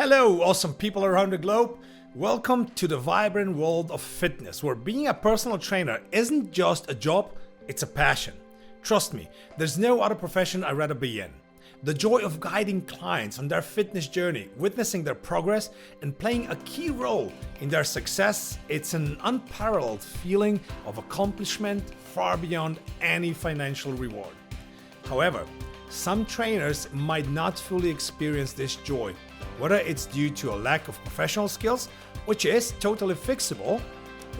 Hello, awesome people around the globe. Welcome to the vibrant world of fitness, where being a personal trainer isn't just a job, it's a passion. Trust me, there's no other profession I'd rather be in. The joy of guiding clients on their fitness journey, witnessing their progress, and playing a key role in their success, it's an unparalleled feeling of accomplishment far beyond any financial reward. However, some trainers might not fully experience this joy, whether it's due to a lack of professional skills, which is totally fixable,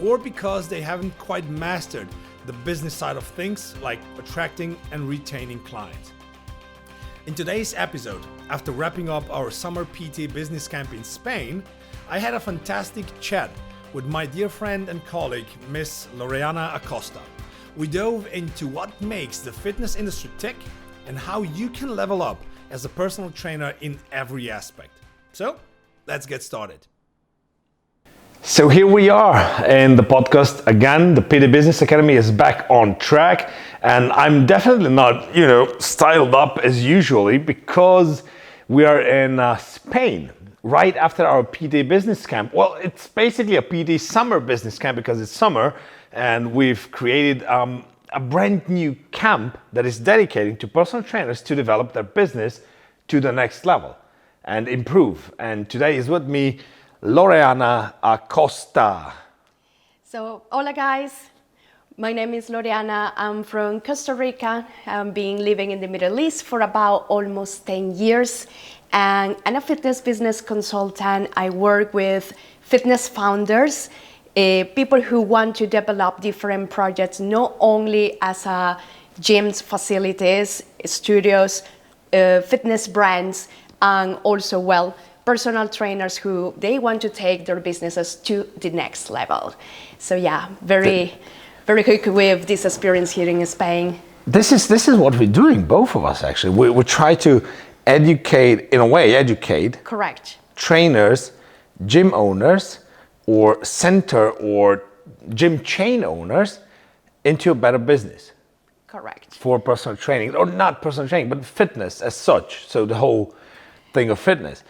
or because they haven't quite mastered the business side of things like attracting and retaining clients. In today's episode, after wrapping up our summer PT business camp in Spain, I had a fantastic chat with my dear friend and colleague, Miss Loreana Acosta. We dove into what makes the fitness industry tick and how you can level up as a personal trainer in every aspect. So, let's get started. So here we are in the podcast again. The PT Business Academy is back on track, and I'm definitely not, styled up as usually because we are in Spain right after our PT Business Camp. Well, it's basically a PT Summer Business Camp because it's summer, and we've created a brand new camp that is dedicated to personal trainers to develop their business to the next level and improve. And today is with me, Loreana Acosta. So, hola guys, my name is Loreana. I'm from Costa Rica. I've been living in the Middle East for about almost 10 years. And I'm a fitness business consultant. I work with fitness founders, people who want to develop different projects, not only as gyms, facilities, studios, fitness brands, and also, personal trainers who they want to take their businesses to the next level. So yeah, very quick with this experience here in Spain. This is what we're doing, both of us actually. We try to educate Correct. trainers, gym owners, or center or gym chain owners into a better business. Correct. For personal training, or not personal training, but fitness as such. So the whole thing of fitness.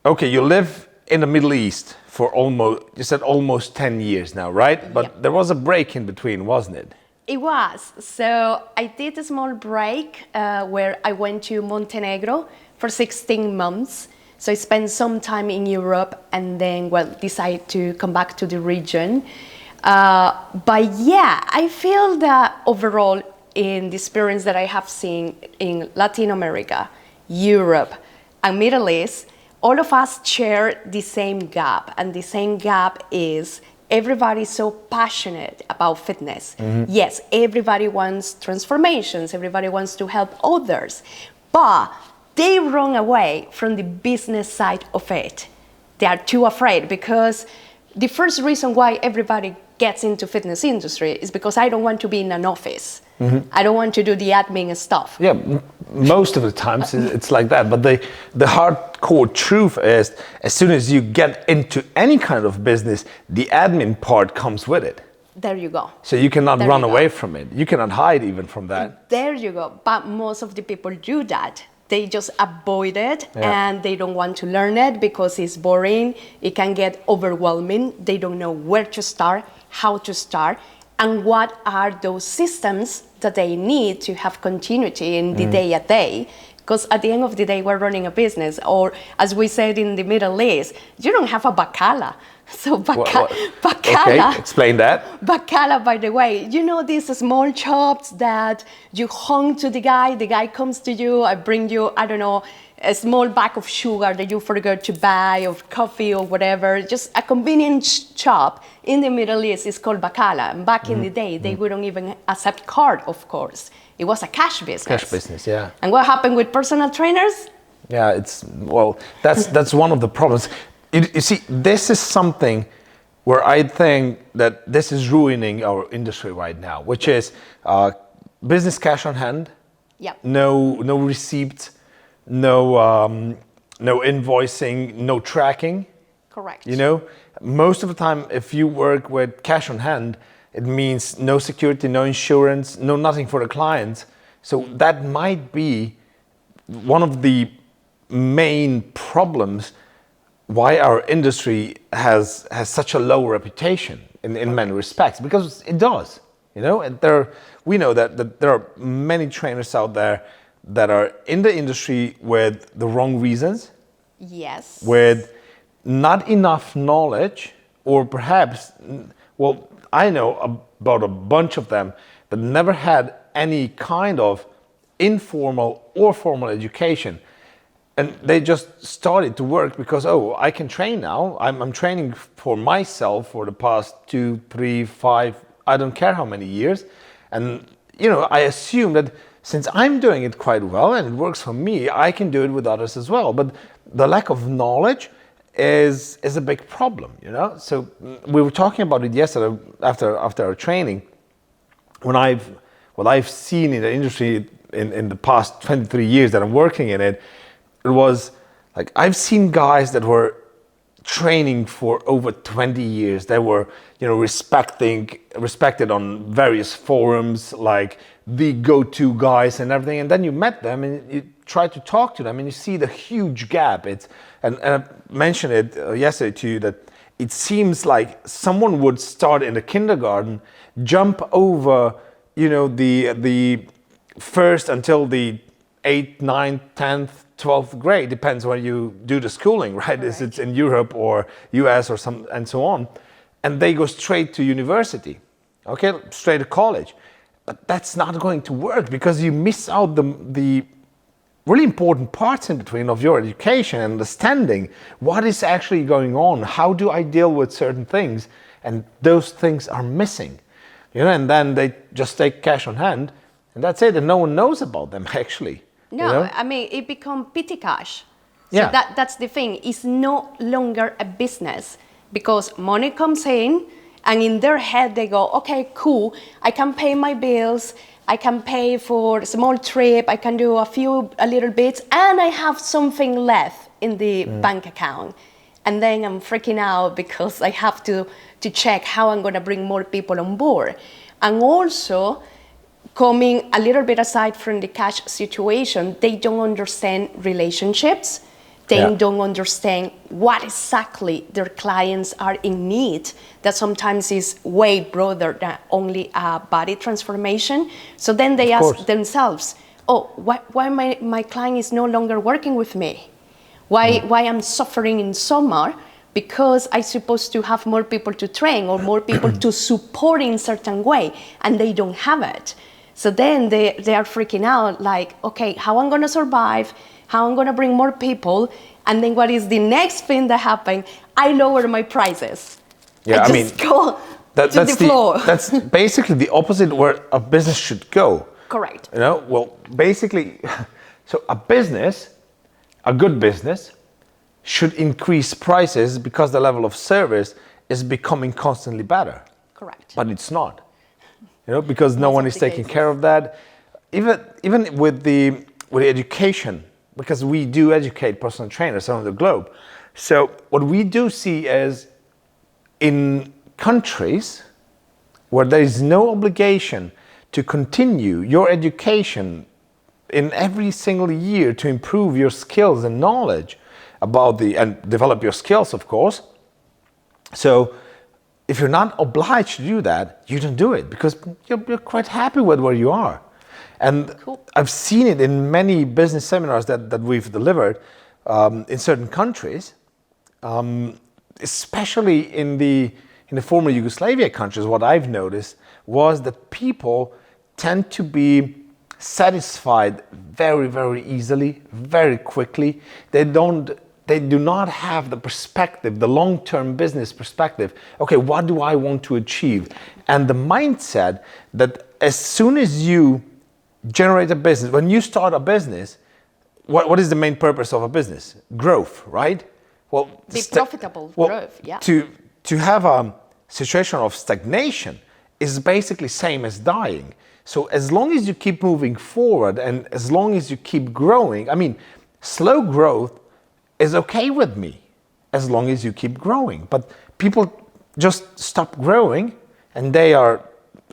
Okay, you live in the Middle East for almost 10 years now, right? But Yep. there was a break in between, wasn't it? It was. So I did a small break where I went to Montenegro for 16 months. So I spent some time in Europe and then, decided to come back to the region. But yeah, I feel that overall in the experience that I have seen in Latin America, Europe, and Middle East, all of us share the same gap. And the same gap is everybody's so passionate about fitness. Mm-hmm. Yes, everybody wants transformations, everybody wants to help others, but they run away from the business side of it. They are too afraid because the first reason why everybody gets into fitness industry is because I don't want to be in an office. Mm-hmm. I don't want to do the admin stuff. Yeah, most of the times it's like that. But the hardcore truth is, as soon as you get into any kind of business, the admin part comes with it. There you go. So you cannot run away from it. You cannot hide even from that. There you go. But most of the people do that. They just avoid it and they don't want to learn it because it's boring. It can get overwhelming. They don't know where to start, how to start, and what are those systems that they need to have continuity in the day at day. Because at the end of the day, we're running a business, or as we said in the Middle East, you don't have a bacala. So bacala. Okay, explain that. Bacala, by the way, these small chops that you hung to the guy comes to you, I bring you, a small bag of sugar that you forgot to buy, or coffee or whatever, just a convenient chop. In the Middle East, it's called bacala. And back in the day, they wouldn't even accept card, of course. It was a cash business. Cash business, yeah. And what happened with personal trainers? Yeah, that's one of the problems. You see, this is something where I think that this is ruining our industry right now, which is business cash on hand. Yep. No receipts, no invoicing, no tracking. Correct. Most of the time, if you work with cash on hand, it means no security, no insurance, no nothing for the client. So that might be one of the main problems why our industry has such a low reputation in many respects, because it does. And we know that there are many trainers out there that are in the industry with the wrong reasons, Yes. with not enough knowledge, or perhaps, well, I know about a bunch of them that never had any kind of informal or formal education. And they just started to work because, oh, I can train now. I'm training for myself for the past 2, 3, 5, I don't care how many years. And, I assume that since I'm doing it quite well and it works for me, I can do it with others as well. But the lack of knowledge is a big problem, So we were talking about it yesterday after our training. What I've seen in the industry in the past 23 years that I'm working in it, it was like I've seen guys that were training for over 20 years. They were, respected on various forums, like the go-to guys and everything. And then you met them and you try to talk to them and you see the huge gap. And I mentioned it yesterday to you that it seems like someone would start in the kindergarten, jump over, the first until the 8th, 9th, 10th, 12th grade, depends where you do the schooling, right? Is it in Europe or US or some, and so on. And they go straight to university, okay, straight to college. But that's not going to work because you miss out the really important parts in between of your education and understanding what is actually going on. How do I deal with certain things? And those things are missing, and then they just take cash on hand and that's it. And no one knows about them actually. No, I mean, it become petty cash. So Yeah. that's the thing. It's no longer a business because money comes in and in their head they go, okay, cool, I can pay my bills, I can pay for a small trip, I can do a little bits, and I have something left in the bank account. And then I'm freaking out because I have to check how I'm gonna bring more people on board. And also, coming a little bit aside from the cash situation, they don't understand relationships. They don't understand what exactly their clients are in need. That sometimes is way broader than only a body transformation. So then they ask themselves, oh, why my client is no longer working with me? Why I'm suffering in summer? Because I'm supposed to have more people to train or more people to support in a certain way, and they don't have it. So then they are freaking out, like, okay, how I'm gonna survive, how I'm gonna bring more people, and then what is the next thing that happened? I lower my prices. Yeah, Go to the floor. That's basically the opposite where a business should go. Correct. Well, basically, so a good business should increase prices because the level of service is becoming constantly better. Correct. But it's not. Because no one is taking care of that. Even with the education, because we do educate personal trainers around the globe. So what we do see is in countries where there is no obligation to continue your education in every single year to improve your skills and knowledge and develop your skills, of course. So if you're not obliged to do that, you don't do it because you're quite happy with where you are. And I've seen it in many business seminars that we've delivered in certain countries, especially in the former Yugoslavia countries. What I've noticed was that people tend to be satisfied very, very easily, very quickly. They do not have the perspective, the long-term business perspective. Okay, what do I want to achieve? And the mindset that as soon as you generate a business, when you start a business, what is the main purpose of a business? Growth, right? Well, profitable growth, yeah. To have a situation of stagnation is basically same as dying. So as long as you keep moving forward and as long as you keep growing, slow growth is okay with me as long as you keep growing. But people just stop growing and they are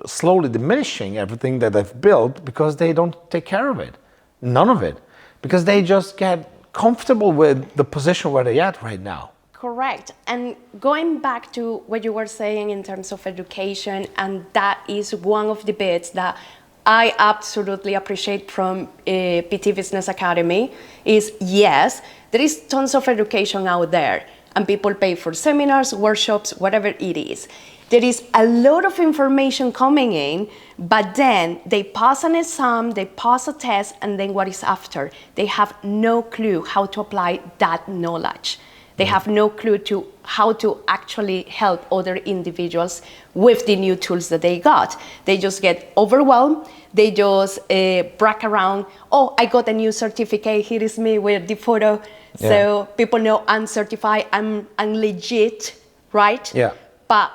slowly diminishing everything that they've built because they don't take care of it. None of it. Because they just get comfortable with the position where they're at right now. Correct. And going back to what you were saying in terms of education, and that is one of the bits that I absolutely appreciate from PT Business Academy is, yes, there is tons of education out there and people pay for seminars, workshops, whatever it is. There is a lot of information coming in, but then they pass an exam, they pass a test, and then what is after? They have no clue how to apply that knowledge. They have no clue to how to actually help other individuals with the new tools that they got. They just get overwhelmed. They just brag around, oh, I got a new certificate, here is me with the photo. Yeah. So people know I'm certified, I'm legit, right? Yeah. But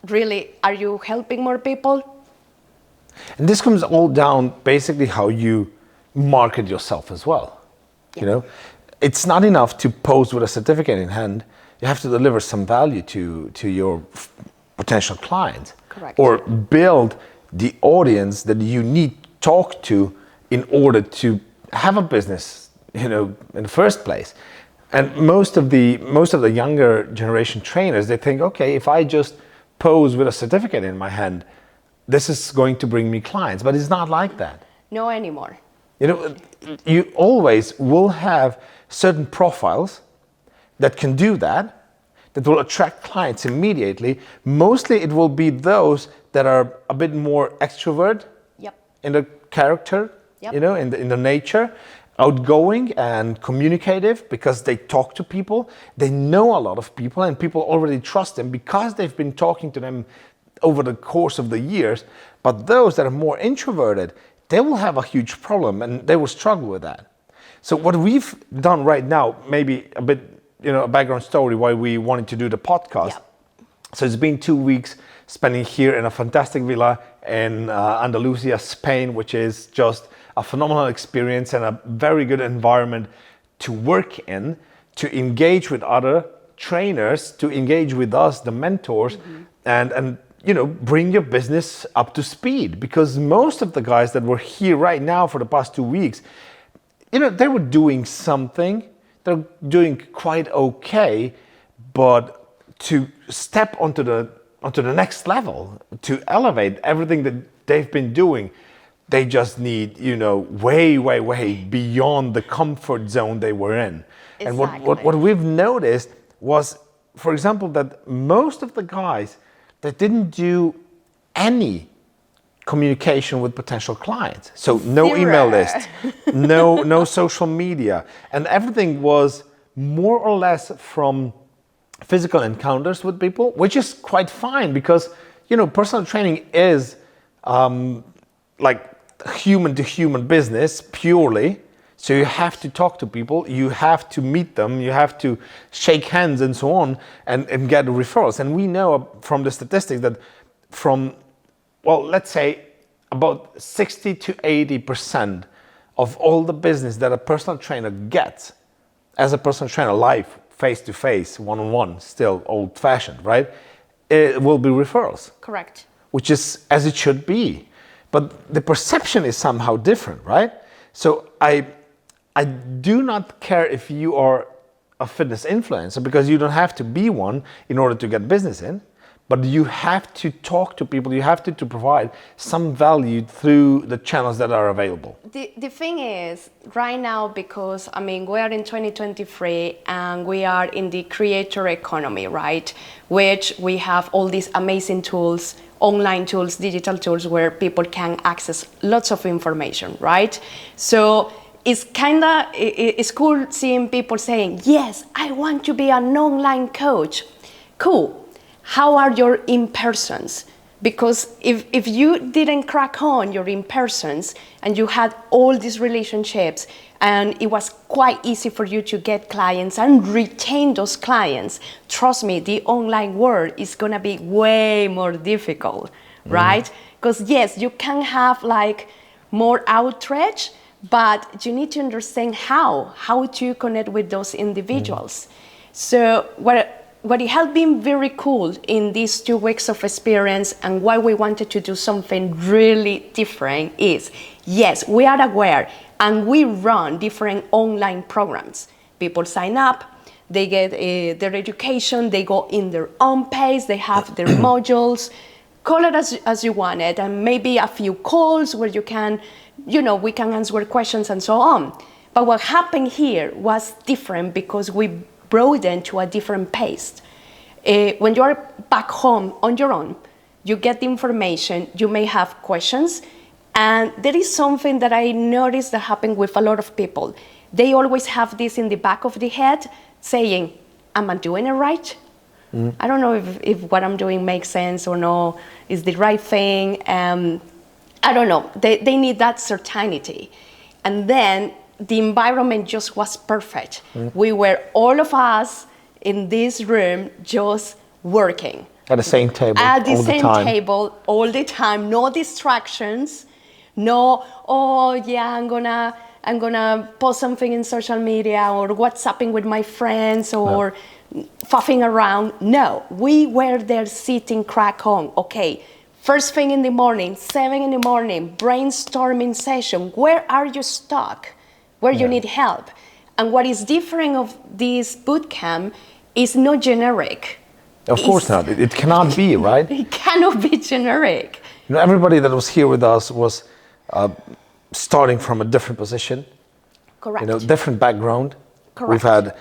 really, are you helping more people? And this comes all down basically how you market yourself as well. Yeah. You know, it's not enough to pose with a certificate in hand. You have to deliver some value to your potential clients. Correct. Or build the audience that you need to talk to in order to have a business, you know, in the first place. And most of the younger generation trainers, they think, okay, if I just pose with a certificate in my hand, this is going to bring me clients. But it's not like that. No anymore. You know, you always will have certain profiles that can do that will attract clients immediately. Mostly it will be those that are a bit more extrovert. Yep. In the character, yep. You know, in the nature, outgoing and communicative because they talk to people. They know a lot of people and people already trust them because they've been talking to them over the course of the years. But those that are more introverted, they will have a huge problem and they will struggle with that. So what we've done right now, maybe a bit, you know, a background story why we wanted to do the podcast. Yep. So it's been 2 weeks spending here in a fantastic villa in Andalusia, Spain, which is just a phenomenal experience and a very good environment to work in, to engage with other trainers, to engage with us, the mentors, mm-hmm. and you know, bring your business up to speed. Because most of the guys that were here right now for the past 2 weeks, you know, they were doing something, they're doing quite okay, but to step onto the next level, to elevate everything that they've been doing, they just need, you know, way beyond the comfort zone they were in. Exactly. And what we've noticed was, for example, that most of the guys that didn't do any communication with potential clients, so no email list, no social media, and everything was more or less from physical encounters with people, which is quite fine because, you know, personal training is like human to human business purely. So you have to talk to people, you have to meet them, you have to shake hands and so on and get referrals. And we know from the statistics that from, well, let's say about 60 to 80% of all the business that a personal trainer gets as a personal trainer live, face-to-face, one-on-one, still old-fashioned, right? It will be referrals. Correct. Which is as it should be. But the perception is somehow different, right? So I do not care if you are a fitness influencer because you don't have to be one in order to get business in, but you have to talk to people, you have to provide some value through the channels that are available. The thing is, right now, because, I mean, we are in 2023 and we are in the creator economy, right? Which we have all these amazing tools, online tools, digital tools where people can access lots of information, right? So it's cool seeing people saying, yes, I want to be an online coach. Cool. How are your in-persons? Because if you didn't crack on your in-persons and you had all these relationships and it was quite easy for you to get clients and retain those clients, trust me, the online world is gonna be way more difficult, right? Because yes, you can have like more outreach, but you need to understand how to connect with those individuals. So what it has been very cool in these 2 weeks of experience and why we wanted to do something really different is, yes, we are aware and we run different online programs. People sign up, they get their education, they go in their own pace, they have their modules. Call it as you want it, and maybe a few calls where you can, we can answer questions and so on. But what happened here was different because we brought them to a different pace. When you're back home on your own, you get the information, you may have questions, and there is something that I noticed that happened with a lot of people. They always have this in the back of the head saying, am I doing it right? I don't know if what I'm doing makes sense or no, is the right thing. I don't know. They need that certainty. And then the environment just was perfect. We were, all of us in this room, just working. At the same table, At the all same the time. table, all the time. No distractions. No, oh yeah, I'm gonna post something in social media or WhatsApping with my friends or faffing around. No, we were there sitting crack on. Okay, first thing in the morning, 7 in the morning, brainstorming session. Where are you stuck? Where you need help? And what is different of this bootcamp is not generic. Of course not. It cannot be, right? It cannot be generic. Everybody that was here with us was starting from a different position. Correct. Different background. Correct. We've had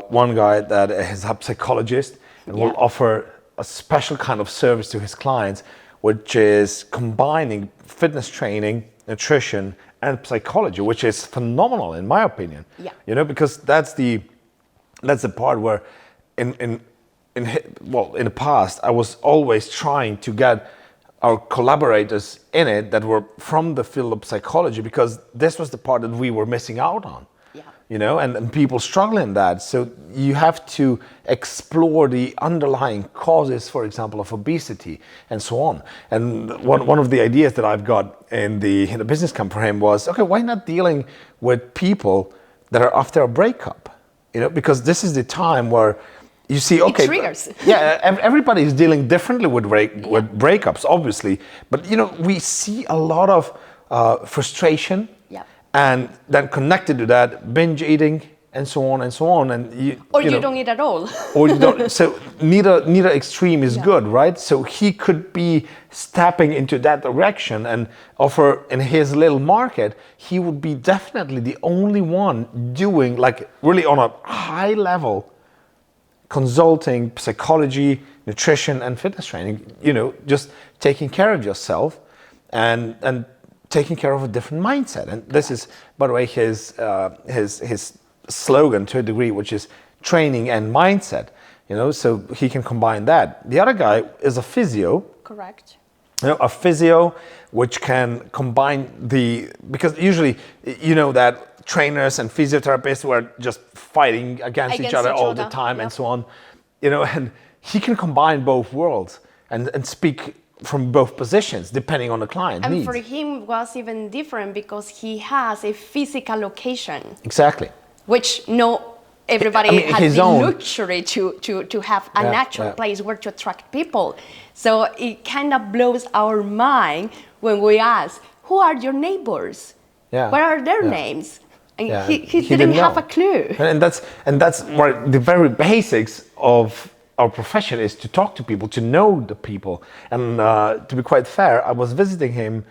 one guy that is a psychologist and will offer a special kind of service to his clients, which is combining fitness training, nutrition, and psychology, which is phenomenal in my opinion. Yeah. Because that's the part where in the past I was always trying to get our collaborators in it that were from the field of psychology, because this was the part that we were missing out on. And people struggle in that. So you have to explore the underlying causes, for example, of obesity and so on. And one of the ideas that I've got in the business camp for him was, okay, why not dealing with people that are after a breakup? Because this is the time where you see, okay, it triggers. Everybody is dealing differently with breakups, obviously. But we see a lot of frustration. And then connected to that, binge eating and so on and so on. And you don't eat at all. Or you don't. So neither extreme is good, right? So he could be stepping into that direction and offer in his little market. He would be definitely the only one doing, like, really on a high level, consulting, psychology, nutrition, and fitness training. Just taking care of yourself and taking care of a different mindset. And this is, by the way, his slogan to a degree, which is training and mindset, so he can combine that. The other guy is a physio. Correct. A physio which can combine because usually, that trainers and physiotherapists were just fighting against each other all the time and so on, and he can combine both worlds and speak from both positions, depending on the client needs. And for him, it was even different because he has a physical location. Exactly. Which everybody has the luxury to have a natural place where to attract people. So it kind of blows our mind when we ask, who are your neighbors? What are their names? And he didn't have a clue. And that's where the very basics of our profession is, to talk to people, to know the people. And to be quite fair, I was visiting him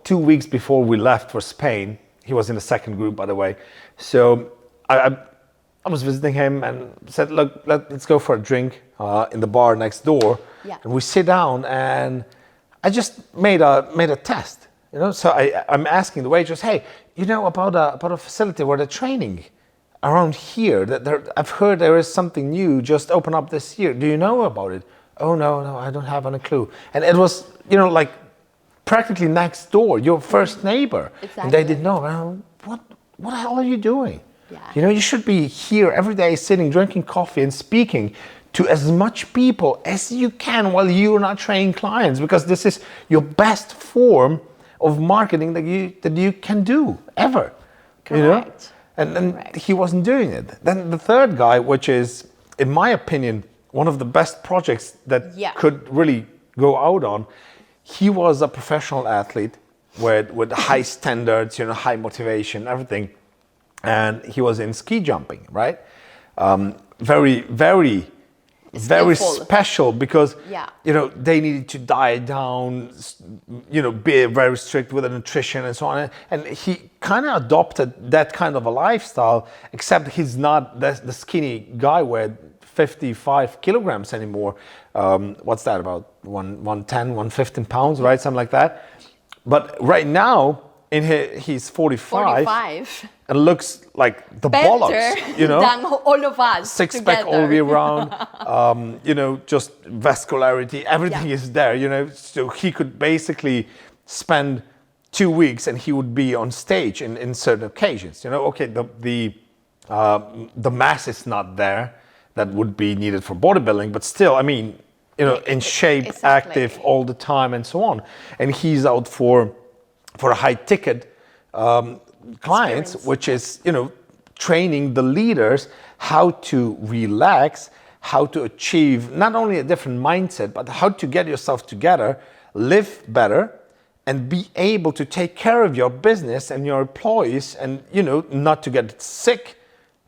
2 weeks before we left for Spain. He was in the second group, by the way. So I was visiting him and said, look, let's go for a drink in the bar next door. And we sit down, and I just made a test. So I'm asking the waitress, hey, about a facility where they're training around here, I've heard there is something new just open up this year. Do you know about it? Oh, no, I don't have any clue. And it was, like practically next door, your first neighbor. Exactly. And they didn't know. What the hell are you doing? You should be here every day sitting, drinking coffee and speaking to as much people as you can while you're not training clients, because this is your best form of marketing that you can do ever. Correct. And he wasn't doing it. Then the third guy, which is, in my opinion, one of the best projects that could really go out on, he was a professional athlete with high standards, high motivation, everything. And he was in ski jumping, right? very, very, very Skillful. special because Yeah. they needed to diet down, be very strict with the nutrition and so on. And he kind of adopted that kind of a lifestyle, except he's not the skinny guy with 55 kilograms anymore. What's that, about 110, 115 pounds, right? Something like that. But right now, he's 45 and looks like the Better bollocks, than all of us six-pack together. all the way around, just vascularity, everything is there, so he could basically spend 2 weeks and he would be on stage in certain occasions. Okay, the mass is not there that would be needed for bodybuilding, but still, I mean, in shape, Exactly. active all the time and so on. And he's out for a high ticket clients, Experience. which is, training the leaders how to relax, how to achieve not only a different mindset, but how to get yourself together, live better, and be able to take care of your business and your employees and, not to get sick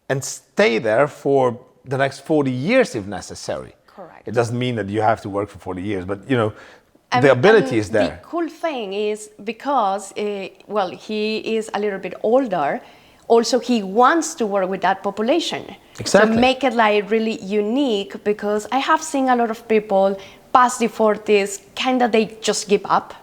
and stay there for the next 40 years if necessary. Correct. It doesn't mean that you have to work for 40 years, but, the ability is there. The cool thing is because, he is a little bit older, also he wants to work with that population. Exactly. So make it like really unique, because I have seen a lot of people past the 40s, kind of they just give up.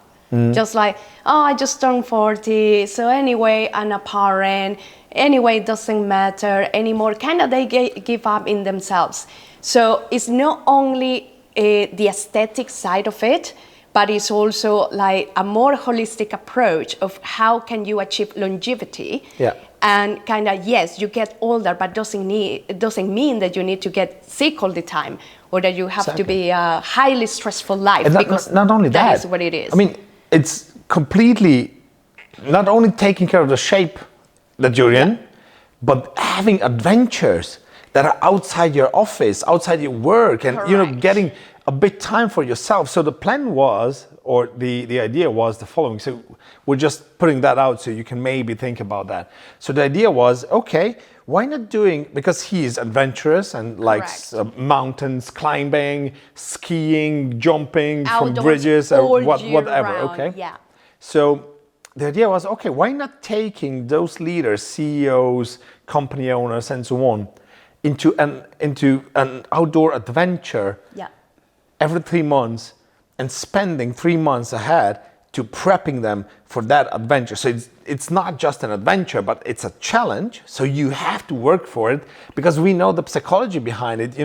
Just like, I just turned 40, so anyway, I'm a parent, anyway, it doesn't matter anymore. Kind of they give up in themselves. So it's not only the aesthetic side of it, but it's also like a more holistic approach of how can you achieve longevity. Yeah. And kind of, yes, you get older, but it doesn't mean that you need to get sick all the time, or that you have to be a highly stressful life, And because not only that is what it is. I mean, it's completely not only taking care of the shape that you're in, but having adventures that are outside your office, outside your work, and Correct. getting a bit time for yourself. So the plan was, or the idea was the following. So we're just putting that out so you can maybe think about that. So the idea was, okay, why not because he is adventurous and likes mountains, climbing, skiing, jumping from Outdoors bridges or all year whatever, round, okay? yeah. So the idea was, okay, why not taking those leaders, CEOs, company owners, and so on, into an outdoor adventure Yeah. every 3 months, and spending 3 months ahead to prepping them for that adventure. So it's not just an adventure, but it's a challenge. So you have to work for it, because we know the psychology behind it.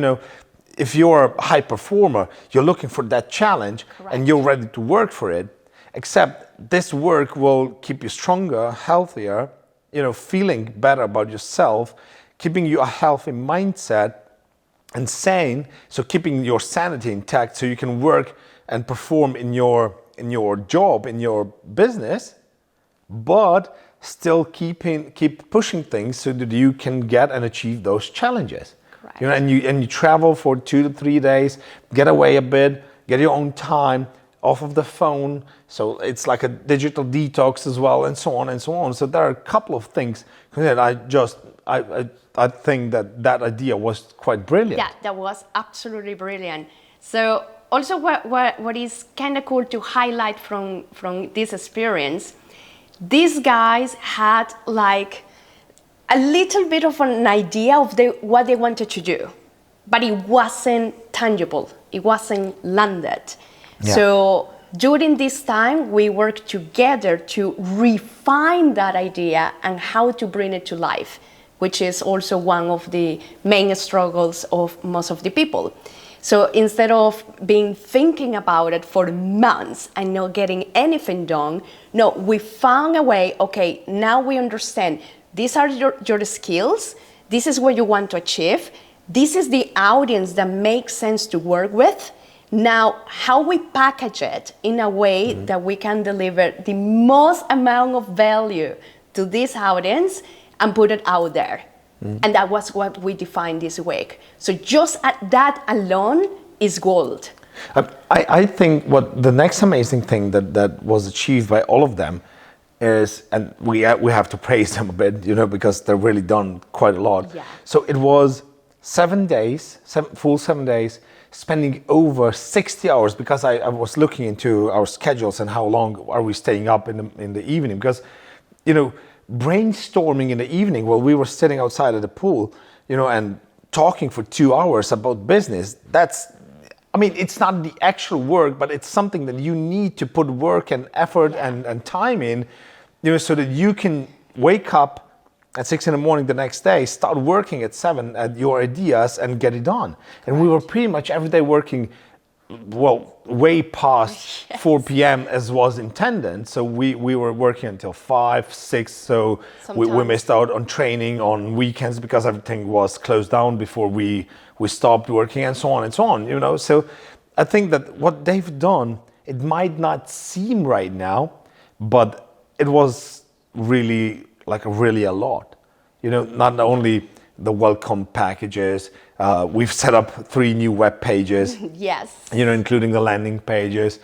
If you're a high performer, you're looking for that challenge. Correct. And you're ready to work for it. Except this work will keep you stronger, healthier, feeling better about yourself, keeping you a healthy mindset and sane, so keeping your sanity intact so you can work and perform in your job, in your business, but still keep pushing things so that you can get and achieve those challenges. Correct. And you travel for 2 to 3 days, get away a bit, get your own time off of the phone, so it's like a digital detox as well, and so on and so on. So there are a couple of things that I think that idea was quite brilliant. Yeah, that was absolutely brilliant. So also what is kind of cool to highlight from this experience, these guys had like a little bit of an idea of what they wanted to do, but it wasn't tangible. It wasn't landed. Yeah. So during this time, we worked together to refine that idea and how to bring it to life, which is also one of the main struggles of most of the people. So instead of thinking about it for months and not getting anything done, no, we found a way, okay, now we understand these are your skills, this is what you want to achieve, this is the audience that makes sense to work with. Now, how we package it in a way that we can deliver the most amount of value to this audience and put it out there. And that was what we defined this week. So just that alone is gold. I think what the next amazing thing that was achieved by all of them is, and we have to praise them a bit, because they've really done quite a lot. Yeah. So it was 7 days, full 7 days, spending over 60 hours, because I was looking into our schedules and how long are we staying up in the evening, because, you know, brainstorming in the evening while we were sitting outside of the pool, you know, and talking for 2 hours about business, it's not the actual work, but it's something that you need to put work and effort and time in, you know, so that you can wake up at 6 a.m. the next day, start working at 7 at your ideas and get it done. And we were pretty much every day working, well, way past 4 p.m. as was intended. So we were working until 5, 6. So we missed out on training on weekends because everything was closed down before we stopped working, and so on, you know. So I think that what they've done, it might not seem right now, but it was really a lot. You know, not only the welcome packages, we've set up 3 new web pages. Yes. You know, including the landing pages.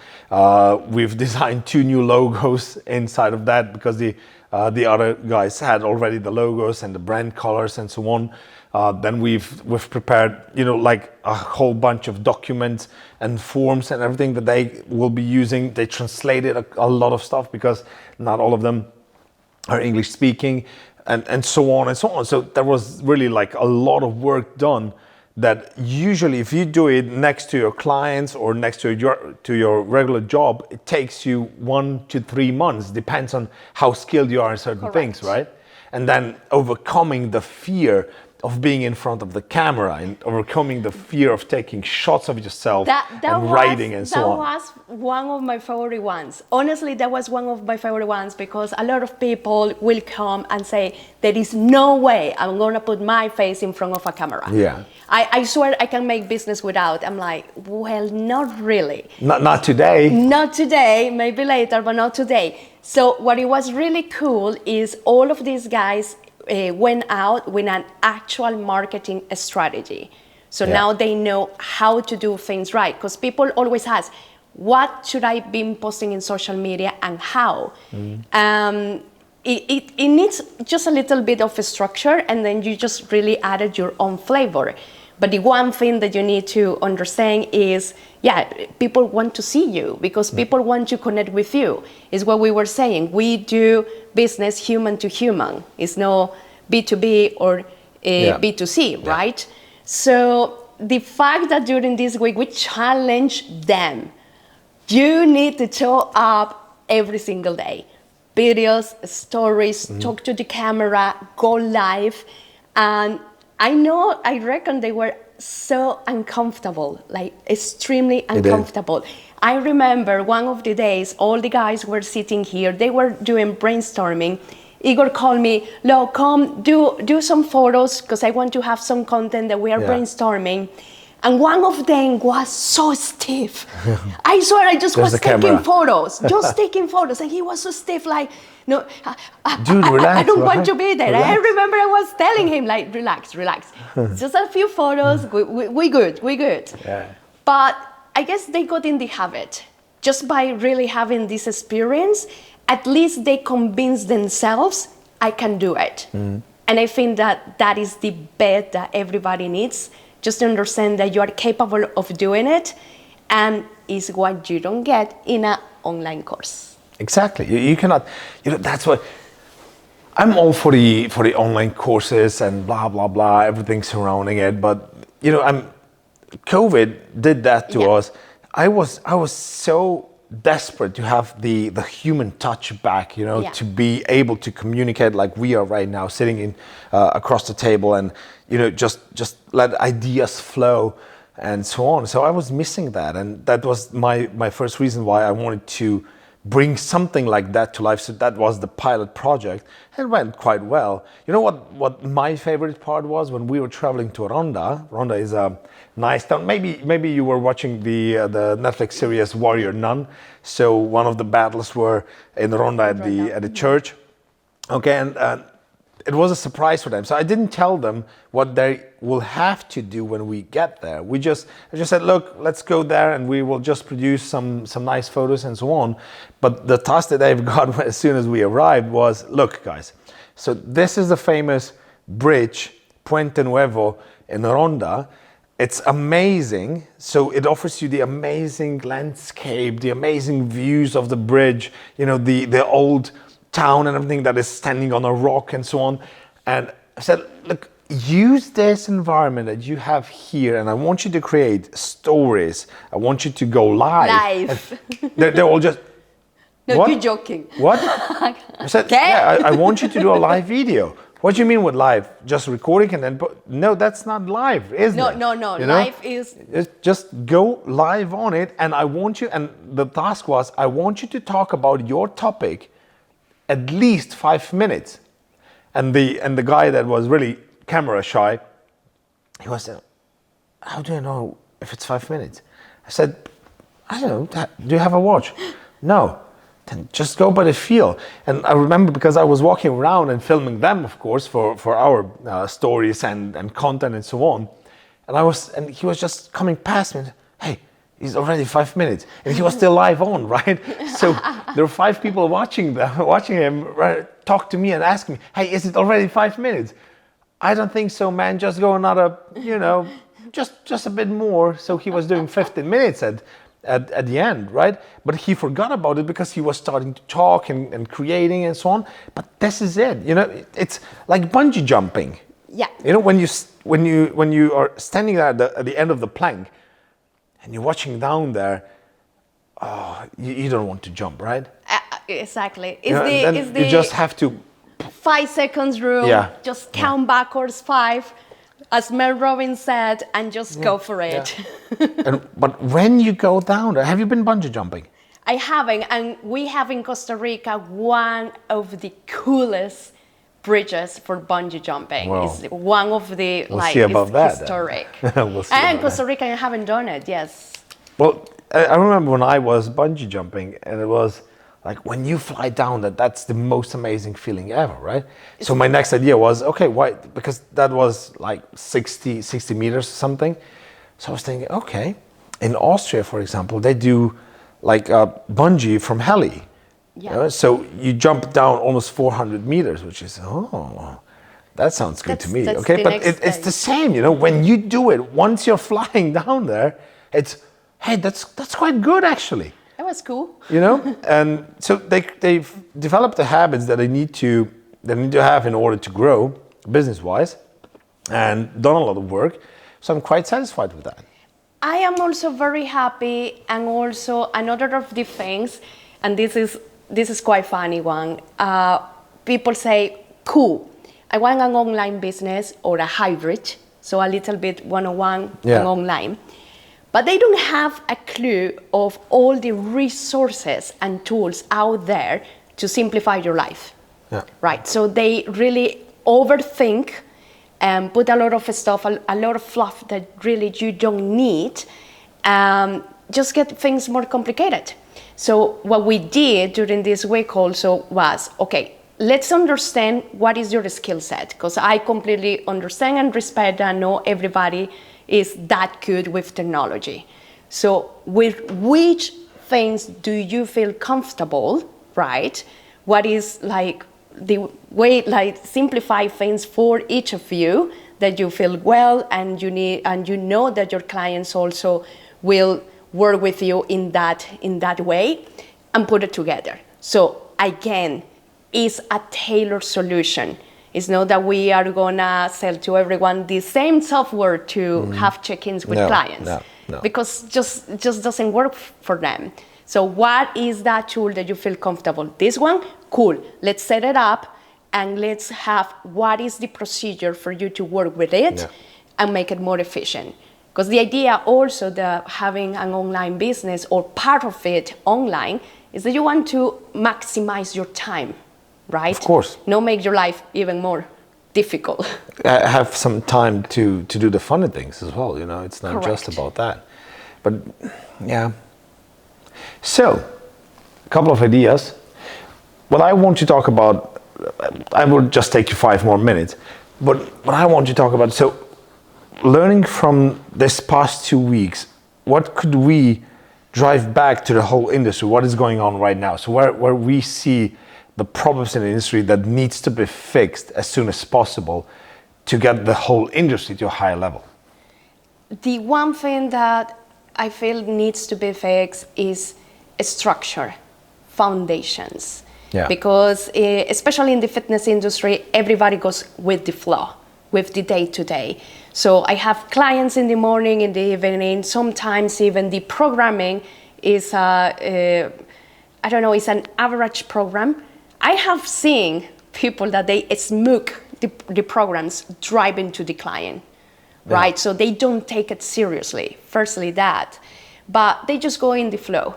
We've designed 2 new logos inside of that, because the other guys had already the logos and the brand colors and so on. Then we've prepared, you know, like a whole bunch of documents and forms and everything that they will be using. They translated a lot of stuff because not all of them are English speaking, and so on and so on. So there was really like a lot of work done that usually if you do it next to your clients or next to your regular job, it takes you 1 to 3 months, depends on how skilled you are in certain things, right? And then overcoming the fear of being in front of the camera and overcoming the fear of taking shots of yourself and writing and so on. That was one of my favorite ones. Honestly, that was one of my favorite ones, because a lot of people will come and say, there is no way I'm going to put my face in front of a camera. Yeah. I swear I can make business without. I'm like, well, not really. Not today. Not today, maybe later, but not today. So what it was really cool is all of these guys went out with an actual marketing strategy. So now they know how to do things right. Because people always ask, what should I be posting in social media and how? It needs just a little bit of a structure, and then you just really added your own flavor. But the one thing that you need to understand is, people want to see you, because people want to connect with you. Is what we were saying. We do business human to human. It's no B2B or B2C, right? So the fact that during this week we challenge them, you need to show up every single day. Videos, stories, talk to the camera, go live. And I reckon they were so uncomfortable, like extremely uncomfortable. I remember one of the days, all the guys were sitting here, they were doing brainstorming. Igor called me, Lo, come do some photos, because I want to have some content that we are brainstorming. And one of them was so stiff. I swear I just was taking photos, and he was so stiff, like, no, dude, relax, I don't want to be there. Relax. I remember I was telling him, like, relax. Just a few photos, we good. Yeah. But I guess they got in the habit. Just by really having this experience, at least they convinced themselves, I can do it. And I think that is the bet that everybody needs. Just to understand that you are capable of doing it, and is what you don't get in an online course. Exactly. You cannot, that's what, I'm all for the online courses and blah, blah, blah, everything surrounding it. But, COVID did that to us. I was so desperate to have the human touch back, to be able to communicate like we are right now, sitting in across the table, and just let ideas flow and so on. So I was missing that, and that was my first reason why I wanted to bring something like that to life. So that was the pilot project, and it went quite well. You know what my favorite part was? When we were traveling to Ronda. Ronda is a nice town. Maybe you were watching the Netflix series Warrior Nun. So one of the battles were in Ronda at the church. Okay, and it was a surprise for them. So I didn't tell them what they will have to do when we get there. I just said, look, let's go there, and we will just produce some nice photos and so on. But the task that they've got as soon as we arrived was, look, guys, so this is the famous bridge, Puente Nuevo, in Ronda. It's amazing. So it offers you the amazing landscape, the amazing views of the bridge, you know, the old town and everything that is standing on a rock and so on. And I said, look, use this environment that you have here, and I want you to create stories. I want you to go live. They're all just... No, what? you're joking. What? I said, Okay. yeah, I want you to do a live video. What do you mean with live? Just recording and then put... No, that's not live, is it? No. You know? Live is... Just go live on it, and I want you, and the task was, I want you to talk about your topic at least 5 minutes. And the guy that was really camera shy, he was, how do I know if it's 5 minutes? I said, I don't know, do you have a watch? No. Then just go by the feel. And I remember, because I was walking around and filming them, of course, for our stories and content and so on. And he was just coming past me and, hey, he's already 5 minutes. And he was still live on, right? So there were 5 people watching him, right, talk to me and ask me, hey, is it already 5 minutes? I don't think so, man. Just go another, you know, just a bit more. So he was doing 15 minutes at the end, right? But he forgot about it because he was starting to talk and creating and so on. But this is it, you know. It's like bungee jumping. Yeah. You know, when you are standing there at the end of the plank and you're watching down there, oh, you don't want to jump, right? Exactly. You just have to 5 seconds rule. Yeah. Just count backwards 5, as Mel Robbins said, and just go for it. Yeah. But when you go down there, have you been bungee jumping? I haven't, and we have in Costa Rica one of the coolest bridges for bungee jumping. Wow. It's one of the See about that, historic. We'll see And about Costa Rica, I haven't done it. Yes. Well, I remember when I was bungee jumping, and it was like when you fly down, that's the most amazing feeling ever, right? So my next idea was, okay, why? Because that was like 60 meters or something. So I was thinking, okay, in Austria, for example, they do like a bungee from heli. Yeah. So you jump down almost 400 meters, which is, that sounds good to me. That's Okay, the but next it's stage. the same, you know, when you do it, once you're flying down there, it's, hey, that's quite good actually. That was cool. You know, and so they've developed the habits that they need to have in order to grow business-wise, and done a lot of work. So I'm quite satisfied with that. I am also very happy, and also another of the things, and this is quite funny one. People say, cool, I want an online business or a hybrid, so a little bit one-on-one and online. But they don't have a clue of all the resources and tools out there to simplify your life. Yeah. Right? So they really overthink and put a lot of stuff, a lot of fluff that really you don't need, just get things more complicated. So what we did during this week also was, okay, let's understand what is your skill set, because I completely understand and respect and know everybody is that good with technology. So with which things do you feel comfortable, right? What is like the way, like simplify things for each of you that you feel well and you need, and you know that your clients also will work with you in that way, and put it together. So again, it's a tailored solution. It's not that we are gonna sell to everyone the same software to have check-ins with clients, because just doesn't work for them. So what is that tool that you feel comfortable? This one, cool. Let's set it up and let's have what is the procedure for you to work with it and make it more efficient. Because the idea also that having an online business or part of it online is that you want to maximize your time. Right? Of course. No, make your life even more difficult. Have some time to do the funny things as well, you know, it's not just about that. But yeah. So, a couple of ideas. What I want to talk about, I will just take you 5 more minutes, but what I want to talk about, so learning from this past 2 weeks, what could we drive back to the whole industry? What is going on right now? So where we see the problems in the industry that needs to be fixed as soon as possible, to get the whole industry to a higher level? The one thing that I feel needs to be fixed is structure, foundations. Yeah. Because especially in the fitness industry, everybody goes with the flow, with the day-to-day. So I have clients in the morning, in the evening, sometimes even the programming is, I don't know, it's an average program. I have seen people that they smoke the programs driving to the client, right? So they don't take it seriously, firstly that, but they just go in the flow.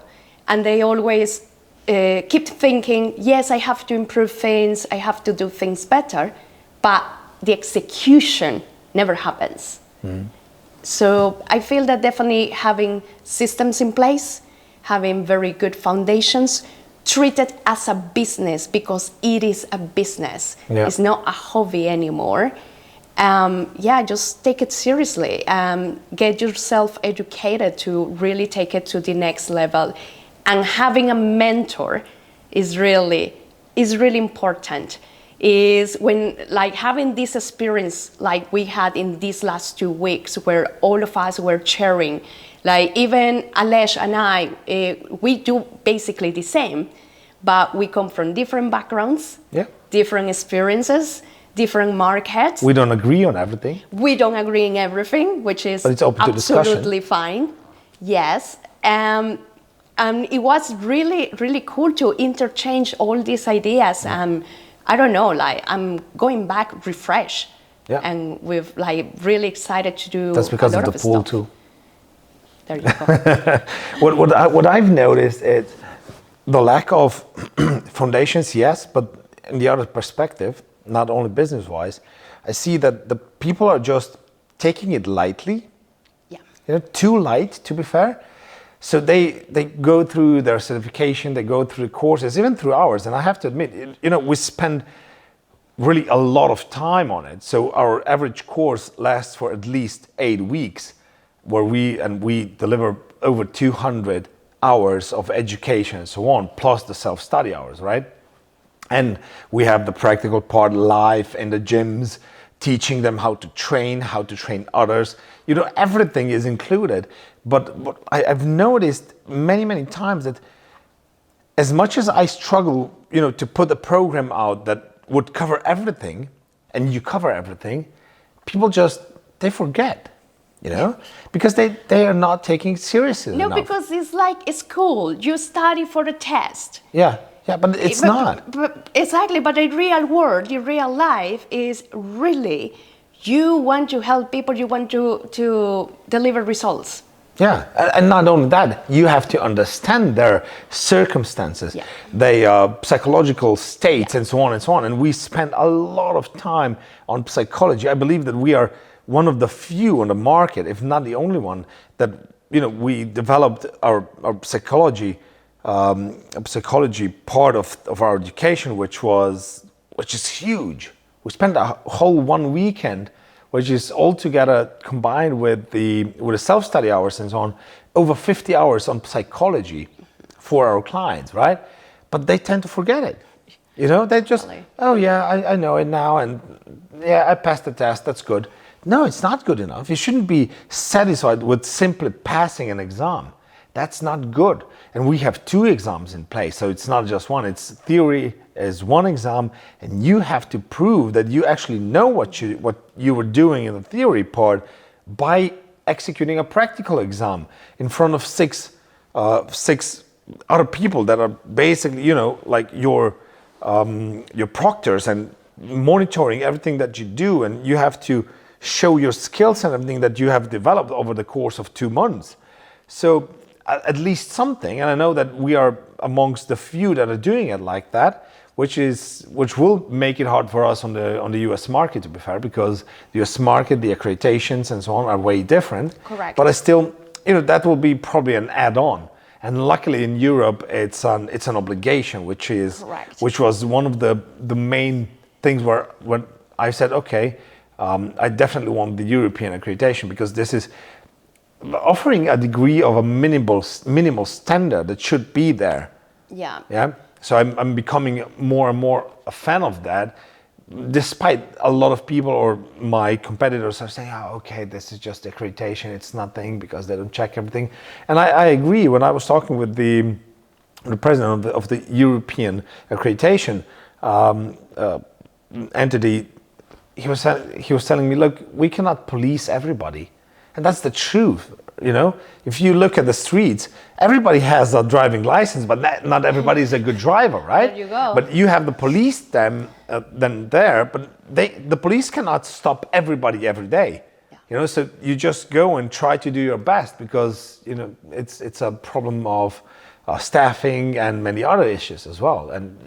And they always keep thinking, yes, I have to improve things, I have to do things better, but the execution never happens. So I feel that definitely having systems in place, having very good foundations, treat it as a business because it is a business. Yeah. It's not a hobby anymore. Just take it seriously. Get yourself educated to really take it to the next level. And having a mentor is really important. Is when like having this experience like we had in these last 2 weeks where all of us were sharing, like even Alex and I, we do basically the same, but we come from different backgrounds, different experiences, different markets. We don't agree on everything. We don't agree on everything, which is but it's open to absolutely discussion. fine. Yes. It was really, really cool to interchange all these ideas. I don't know, like I'm going back refreshed. Yeah. And we've like really excited to do. That's because a of lot the pool stuff. too. There you go. What I've noticed is the lack of foundations, yes, but in the other perspective, not only business-wise, I see that the people are just taking it lightly. Yeah. Too light, to be fair. So they go through their certification, they go through the courses, even through ours. And I have to admit, we spend really a lot of time on it. So our average course lasts for at least 8 weeks, where we deliver over 200 hours of education and so on, plus the self-study hours, right? And we have the practical part live in the gyms, teaching them how to train others. Everything is included. But I've noticed many times that as much as I struggle, to put a program out that would cover everything, and you cover everything, people they forget, because they are not taking it seriously enough. No, because it's like school. You study for a test. Yeah, but it's not. But exactly, but the real world, the real life is really, you want to help people, you want to deliver results. Yeah, and not only that, you have to understand their circumstances, their psychological states, and so on. And we spend a lot of time on psychology. I believe that we are one of the few on the market, if not the only one, that we developed our psychology part of our education, which is huge. We spent a whole 1 weekend, which is altogether combined with the self-study hours and so on, over 50 hours on psychology for our clients, right? But they tend to forget it. They just, I know it now, and I passed the test, that's good. No, it's not good enough. You shouldn't be satisfied with simply passing an exam. That's not good. And we have 2 exams in place, so it's not just one. It's theory is one exam, and you have to prove that you actually know what you were doing in the theory part by executing a practical exam in front of six other people that are basically, like your proctors and monitoring everything that you do, and you have to show your skills and everything that you have developed over the course of 2 months. So at least something, and I know that we are amongst the few that are doing it like that, which will make it hard for us on the US market, to be fair, because the US market, the accreditations and so on are way different. Correct. But I still, that will be probably an add-on. And luckily in Europe, it's an obligation, which was one of the main things where when I said, okay, I definitely want the European accreditation, because this is offering a degree of a minimal standard that should be there. Yeah. Yeah. So I'm becoming more and more a fan of that, despite a lot of people or my competitors are saying, oh, okay, this is just accreditation, it's nothing because they don't check everything. And I agree. When I was talking with the president of the European accreditation entity, he was telling me, look, we cannot police everybody. And that's the truth. If you look at the streets, everybody has a driving license, but not everybody is a good driver, right? There you go. But you have the police then there, but the police cannot stop everybody every day. Yeah. So you just go and try to do your best because it's a problem of staffing and many other issues as well. And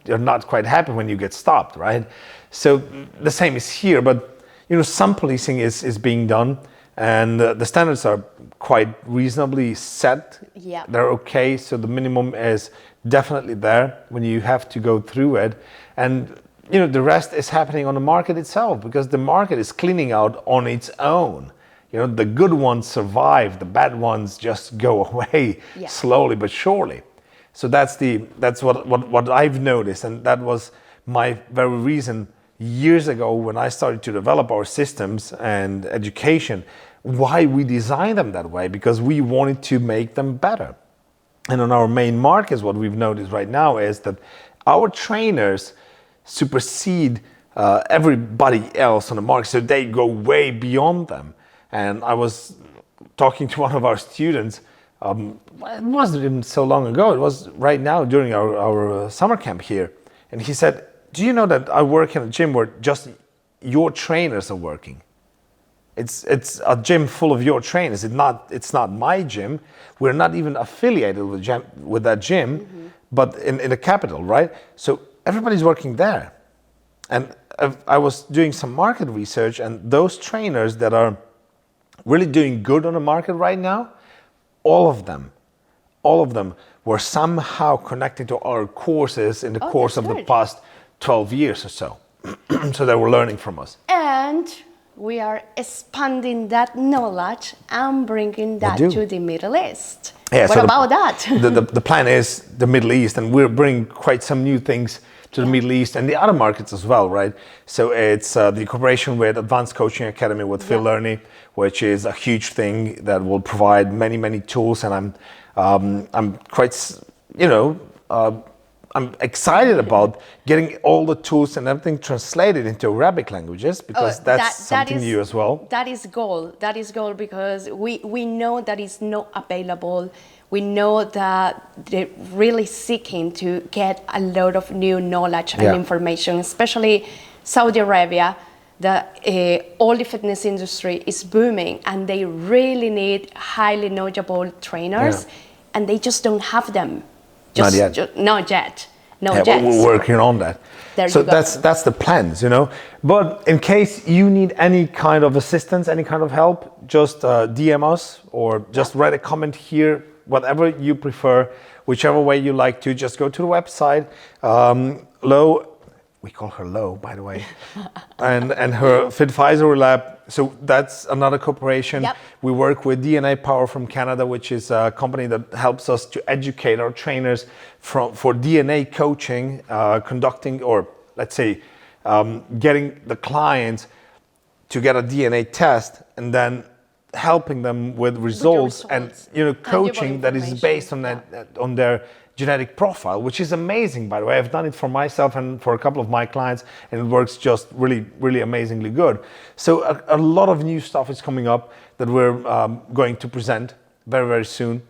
you're not quite happy when you get stopped, right? So the same is here, but some policing is being done. And the standards are quite reasonably set. Yeah. They're okay. So the minimum is definitely there when you have to go through it. And, the rest is happening on the market itself because the market is cleaning out on its own. The good ones survive. The bad ones just go away slowly but surely. So that's what I've noticed. And that was my very reason years ago when I started to develop our systems and education, why we designed them that way, because we wanted to make them better. And on our main markets, what we've noticed right now is that our trainers supersede everybody else on the market, so they go way beyond them. And I was talking to one of our students, it wasn't even so long ago, it was right now during our summer camp here, and he said, do you know that I work in a gym where just your trainers are working? It's a gym full of your trainers. It's not my gym. We're not even affiliated with that gym, but in the capital, right? So everybody's working there. And I was doing some market research, and those trainers that are really doing good on the market right now, all of them were somehow connected to our courses in the course of the past 12 years or so. So they were learning from us. And we are expanding that knowledge and bringing that to the Middle East. Yeah, what about that? The plan is the Middle East, and we're bringing quite some new things to the Middle East and the other markets as well, right? So it's the cooperation with Advanced Coaching Academy with Phil Learning, which is a huge thing that will provide many, many tools. And I'm quite, I'm excited about getting all the tools and everything translated into Arabic languages, because that's something new as well. That is goal. That is goal, because we know that it's not available. We know that they're really seeking to get a lot of new knowledge and information, especially Saudi Arabia. All the fitness industry is booming, and they really need highly knowledgeable trainers, and they just don't have them. Not yet. Not yet. We're working on that. So that's the plans, But in case you need any kind of assistance, any kind of help, just DM us or just write a comment here, whatever you prefer, whichever way you like to. Just go to the website. Lo, we call her Lo, by the way, and her Fitvisory Lab. So that's another corporation. We work with DNA Power from Canada, which is a company that helps us to educate our trainers for DNA coaching, conducting, or let's say, getting the clients to get a DNA test and then helping them with results and coaching that is based on on their genetic profile, which is amazing, by the way. I've done it for myself and for a couple of my clients, and it works just really, really amazingly good. So a lot of new stuff is coming up that we're going to present very, very soon.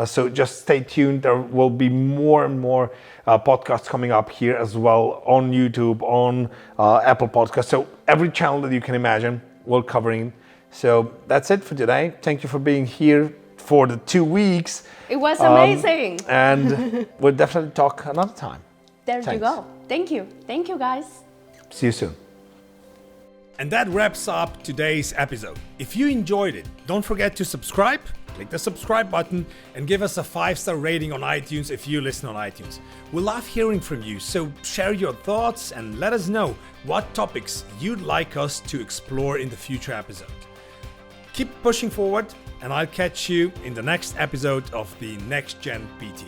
So just stay tuned. There will be more and more podcasts coming up here as well on YouTube, on Apple Podcasts. So every channel that you can imagine, we're covering. So that's it for today. Thank you for being here for the 2 weeks. It was amazing. And we'll definitely talk another time. There you go. Thank you. Thank you, guys. See you soon. And that wraps up today's episode. If you enjoyed it, don't forget to subscribe, click the subscribe button, and give us a 5-star rating on iTunes if you listen on iTunes. We love hearing from you, so share your thoughts and let us know what topics you'd like us to explore in the future episode. Keep pushing forward, and I'll catch you in the next episode of the Next Gen PT.